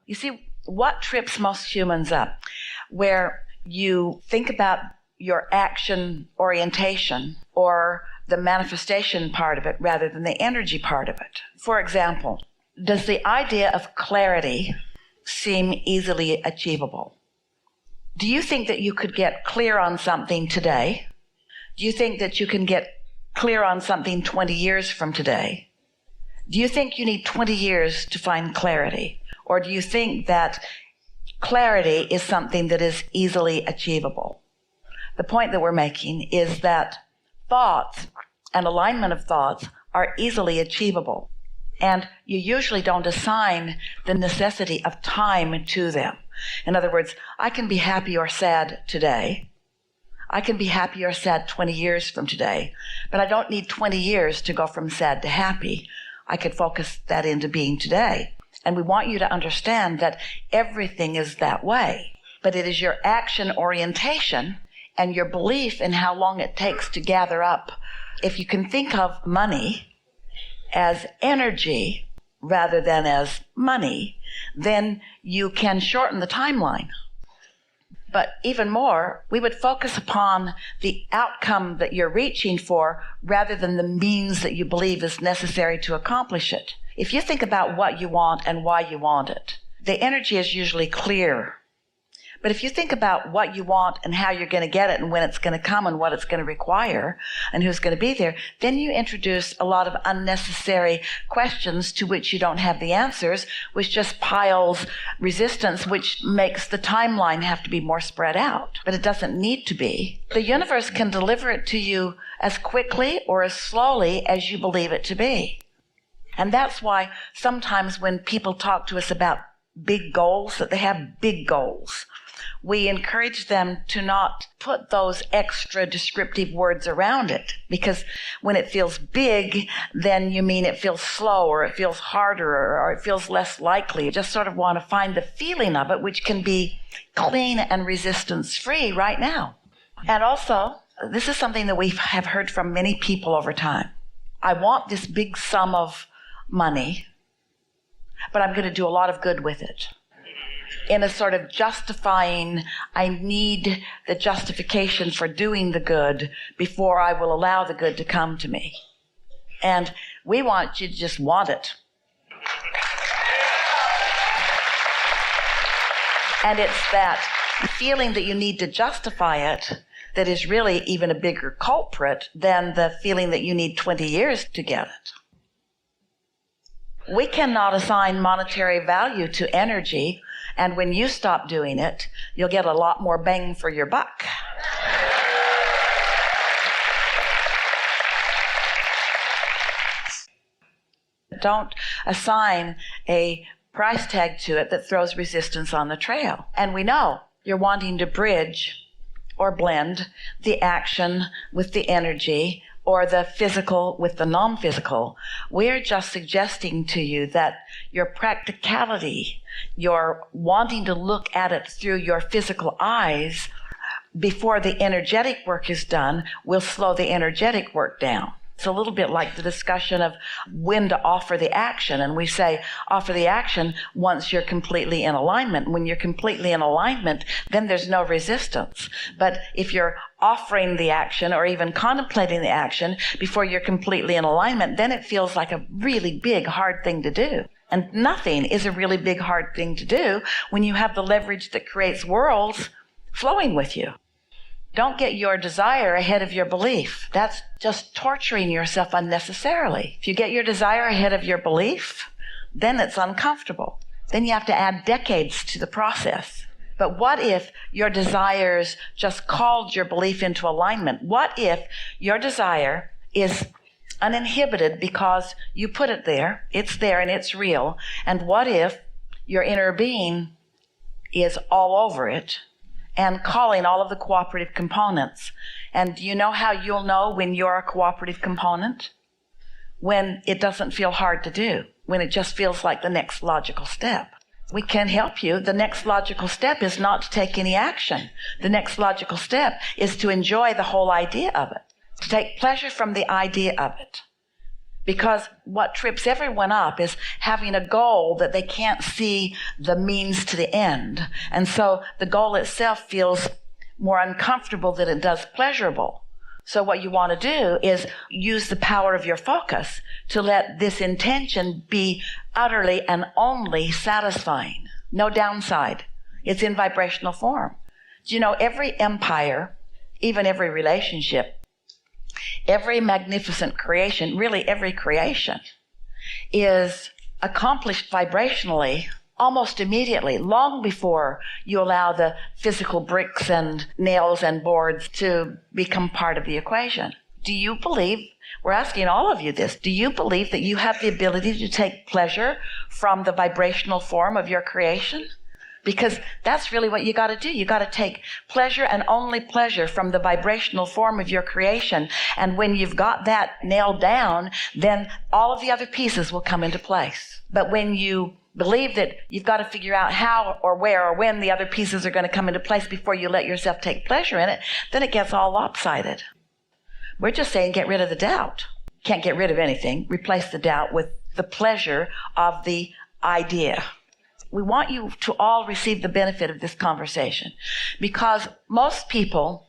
You see, what trips most humans up? Where you think about your action orientation or the manifestation part of it rather than the energy part of it. For example, does the idea of clarity seem easily achievable? Do you think that you could get clear on something today? Do you think that you can get clear on something 20 years from today? Do you think you need 20 years to find clarity? Or do you think that clarity is something that is easily achievable? The point that we're making is that thoughts and alignment of thoughts are easily achievable. And you usually don't assign the necessity of time to them. In other words, I can be happy or sad today. I can be happy or sad 20 years from today. But I don't need 20 years to go from sad to happy. I could focus that into being today. And we want you to understand that everything is that way. But it is your action orientation and your belief in how long it takes to gather up. If you can think of money as energy rather than as money, then you can shorten the timeline. But even more, we would focus upon the outcome that you're reaching for rather than the means that you believe is necessary to accomplish it. If you think about what you want and why you want it, the energy is usually clear. But if you think about what you want and how you're going to get it and when it's going to come and what it's going to require and who's going to be there, then you introduce a lot of unnecessary questions to which you don't have the answers, which just piles resistance, which makes the timeline have to be more spread out. But it doesn't need to be. The universe can deliver it to you as quickly or as slowly as you believe it to be. And that's why sometimes when people talk to us about big goals, that they have big goals, we encourage them to not put those extra descriptive words around it, because when it feels big, then you mean it feels slow or it feels harder or it feels less likely. You just sort of want to find the feeling of it, which can be clean and resistance-free right now. And also, this is something that we have heard from many people over time. I want this big sum of money, but I'm going to do a lot of good with it. In a sort of justifying, I need the justification for doing the good before I will allow the good to come to me. And we want you to just want it. And it's that feeling that you need to justify it that is really even a bigger culprit than the feeling that you need 20 years to get it. We cannot assign monetary value to energy, and when you stop doing it, you'll get a lot more bang for your buck. Don't assign a price tag to it that throws resistance on the trail. And we know you're wanting to bridge or blend the action with the energy or the physical with the non-physical. We're just suggesting to you that your practicality, your wanting to look at it through your physical eyes before the energetic work is done will slow the energetic work down. It's a little bit like the discussion of when to offer the action. And we say, offer the action once you're completely in alignment. When you're completely in alignment, then there's no resistance. But if you're offering the action or even contemplating the action before you're completely in alignment, then it feels like a really big, hard thing to do. And nothing is a really big, hard thing to do when you have the leverage that creates worlds flowing with you. Don't get your desire ahead of your belief. That's just torturing yourself unnecessarily. If you get your desire ahead of your belief, then it's uncomfortable. Then you have to add decades to the process. But what if your desires just called your belief into alignment? What if your desire is uninhibited because you put it there, it's there and it's real? And what if your inner being is all over it and calling all of the cooperative components? And do you know how you'll know when you're a cooperative component? When it doesn't feel hard to do, when it just feels like the next logical step. We can help you. The next logical step is not to take any action. The next logical step is to enjoy the whole idea of it, to take pleasure from the idea of it. Because what trips everyone up is having a goal that they can't see the means to the end. And so the goal itself feels more uncomfortable than it does pleasurable. So what you want to do is use the power of your focus to let this intention be utterly and only satisfying. No downside. It's in vibrational form. Do you know, every empire, even every relationship, every magnificent creation, really every creation, is accomplished vibrationally almost immediately, long before you allow the physical bricks and nails and boards to become part of the equation. Do you believe, we're asking all of you this, do you believe that you have the ability to take pleasure from the vibrational form of your creation? Because that's really what you got to do. You got to take pleasure and only pleasure from the vibrational form of your creation. And when you've got that nailed down, then all of the other pieces will come into place. But when you believe that you've got to figure out how or where or when the other pieces are going to come into place before you let yourself take pleasure in it, then it gets all lopsided. We're just saying get rid of the doubt. Can't get rid of anything. Replace the doubt with the pleasure of the idea. We want you to all receive the benefit of this conversation, because most people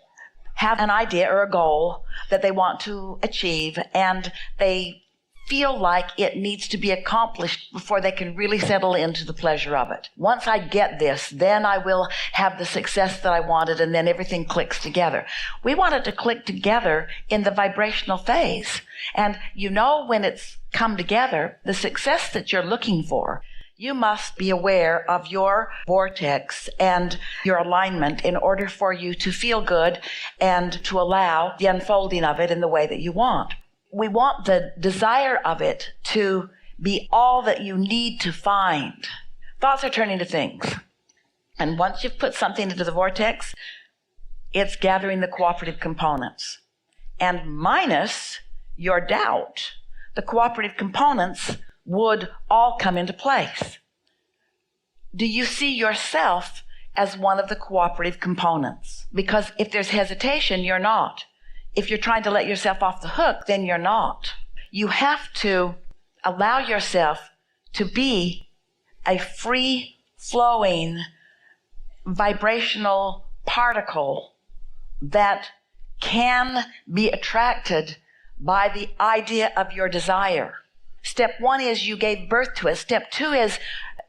have an idea or a goal that they want to achieve, and they feel like it needs to be accomplished before they can really settle into the pleasure of it. Once I get this, then I will have the success that I wanted, and then everything clicks together. We want it to click together in the vibrational phase. And you know, when it's come together, the success that you're looking for, you must be aware of your vortex and your alignment in order for you to feel good and to allow the unfolding of it in the way that you want. We want the desire of it to be all that you need to find. Thoughts are turning to things. And once you've put something into the vortex, it's gathering the cooperative components. And minus your doubt, the cooperative components would all come into place. Do you see yourself as one of the cooperative components? Because if there's hesitation, you're not. If you're trying to let yourself off the hook, then you're not. You have to allow yourself to be a free-flowing vibrational particle that can be attracted by the idea of your desire. Step one is you gave birth to it. Step two is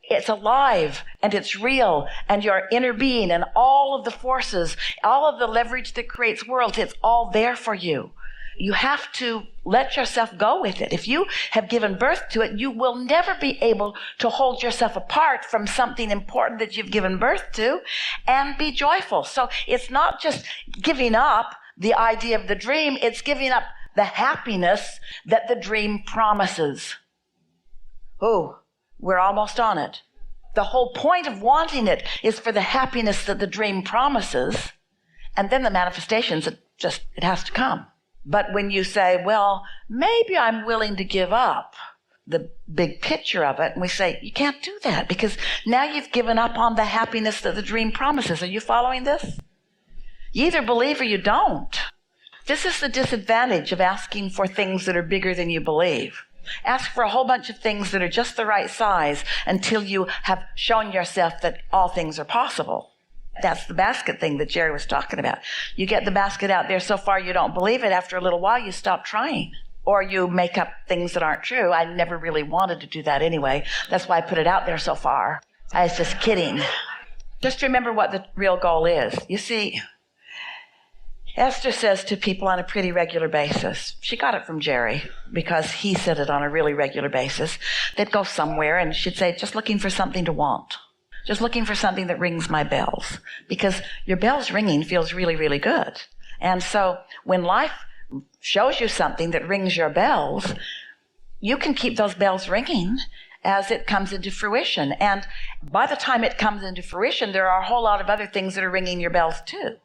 it's alive and it's real, and your inner being and all of the forces, all of the leverage that creates worlds, it's all there for you. You have to let yourself go with it. If you have given birth to it, you will never be able to hold yourself apart from something important that you've given birth to and be joyful. So it's not just giving up the idea of the dream, it's giving up the happiness that the dream promises. Oh, we're almost on it. The whole point of wanting it is for the happiness that the dream promises, and then the manifestations, it has to come. But when you say, well, maybe I'm willing to give up the big picture of it, and we say, you can't do that because now you've given up on the happiness that the dream promises. Are you following this? You either believe or you don't. This is the disadvantage of asking for things that are bigger than you believe. Ask for a whole bunch of things that are just the right size until you have shown yourself that all things are possible. That's the basket thing that Jerry was talking about. You get the basket out there so far you don't believe it. After a little while, you stop trying. Or you make up things that aren't true. I never really wanted to do that anyway. That's why I put it out there so far. I was just kidding. Just remember what the real goal is. You see, Esther says to people on a pretty regular basis, she got it from Jerry because he said it on a really regular basis. They'd go somewhere and she'd say, just looking for something to want. Just looking for something that rings my bells. Because your bells ringing feels really, really good. And so when life shows you something that rings your bells, you can keep those bells ringing as it comes into fruition. And by the time it comes into fruition, there are a whole lot of other things that are ringing your bells too,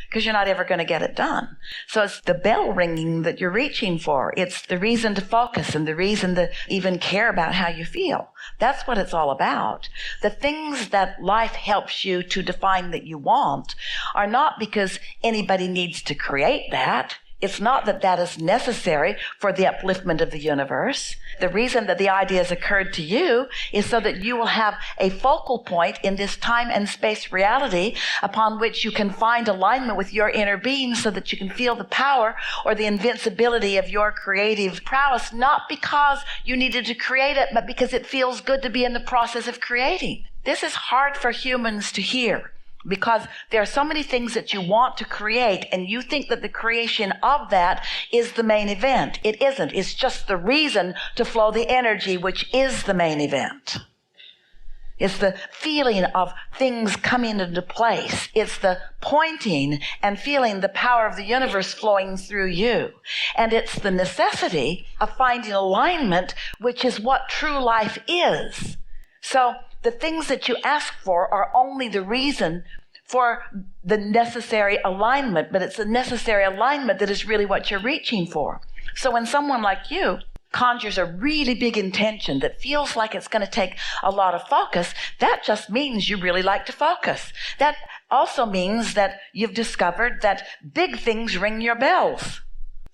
because you're not ever going to get it done. So it's the bell ringing that you're reaching for. It's the reason to focus and the reason to even care about how you feel. That's what it's all about. The things that life helps you to define that you want are not because anybody needs to create that. It's not that that is necessary for the upliftment of the universe. The reason that the ideas occurred to you is so that you will have a focal point in this time and space reality upon which you can find alignment with your inner being so that you can feel the power or the invincibility of your creative prowess, not because you needed to create it, but because it feels good to be in the process of creating. This is hard for humans to hear, because there are so many things that you want to create, and you think that the creation of that is the main event. It isn't. It's just the reason to flow the energy, which is the main event. It's the feeling of things coming into place. It's the pointing and feeling the power of the universe flowing through you. And it's the necessity of finding alignment, which is what true life is. So the things that you ask for are only the reason for the necessary alignment, but it's the necessary alignment that is really what you're reaching for. So when someone like you conjures a really big intention that feels like it's going to take a lot of focus, that just means you really like to focus. That also means that you've discovered that big things ring your bells.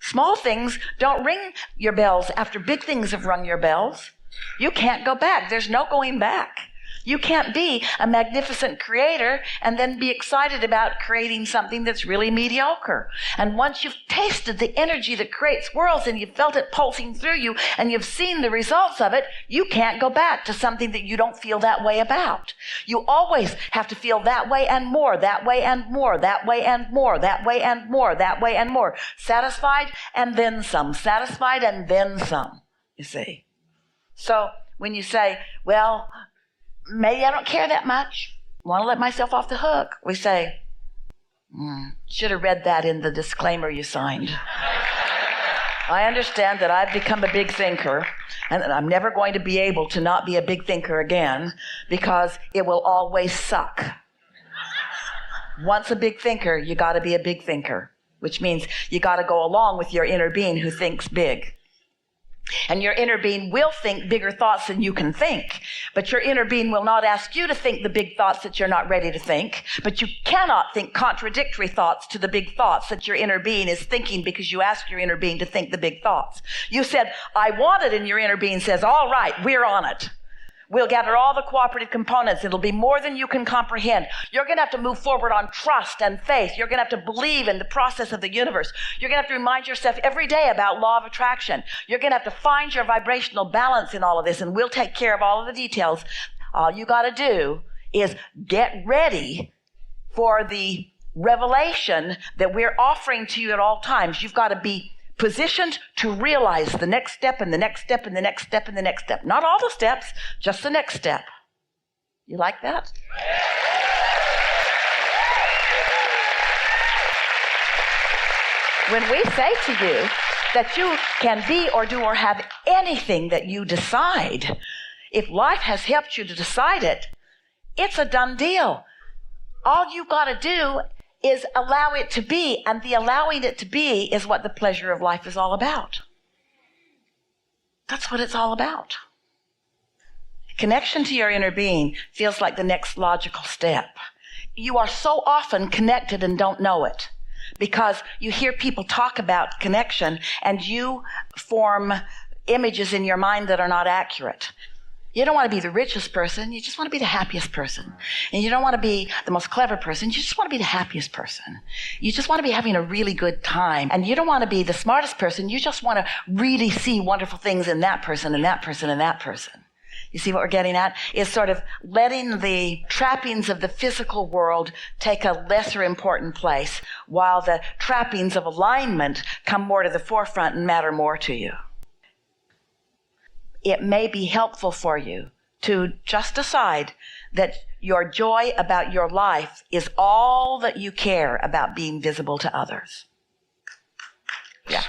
Small things don't ring your bells after big things have rung your bells. You can't go back. There's no going back. You can't be a magnificent creator and then be excited about creating something that's really mediocre. And once you've tasted the energy that creates worlds and you've felt it pulsing through you and you've seen the results of it, you can't go back to something that you don't feel that way about. You always have to feel that way and more, that way and more, that way and more, that way and more, that way and more. Satisfied and then some. Satisfied and then some, you see. So when you say, well, maybe I don't care that much, I want to let myself off the hook, we say, should have read that in the disclaimer you signed. I understand that I've become a big thinker and that I'm never going to be able to not be a big thinker again because it will always suck. Once a big thinker, you got to be a big thinker, which means you got to go along with your inner being who thinks big. And your inner being will think bigger thoughts than you can think. But your inner being will not ask you to think the big thoughts that you're not ready to think. But you cannot think contradictory thoughts to the big thoughts that your inner being is thinking because you asked your inner being to think the big thoughts. You said, I want it, and your inner being says, all right, we're on it. We'll gather all the cooperative components. It'll be more than you can comprehend. You're going to have to move forward on trust and faith. You're going to have to believe in the process of the universe. You're going to have to remind yourself every day about law of attraction. You're going to have to find your vibrational balance in all of this, and we'll take care of all of the details. All you got to do is get ready for the revelation that we're offering to you at all times. You've got to be positioned to realize the next step and the next step and the next step and the next step. Not all the steps, just the next step. You like that? When we say to you that you can be or do or have anything that you decide, if life has helped you to decide it, it's a done deal. All you got to do is allow it to be, and the allowing it to be is what the pleasure of life is all about. That's what it's all about. Connection to your inner being feels like the next logical step. You are so often connected and don't know it because you hear people talk about connection and you form images in your mind that are not accurate. You don't want to be the richest person. You just want to be the happiest person. And you don't want to be the most clever person. You just want to be the happiest person. You just want to be having a really good time. And you don't want to be the smartest person. You just want to really see wonderful things in that person and that person and that person. You see what we're getting at? Is sort of letting the trappings of the physical world take a lesser important place while the trappings of alignment come more to the forefront and matter more to you. It may be helpful for you to just decide that your joy about your life is all that you care about being visible to others. Yeah.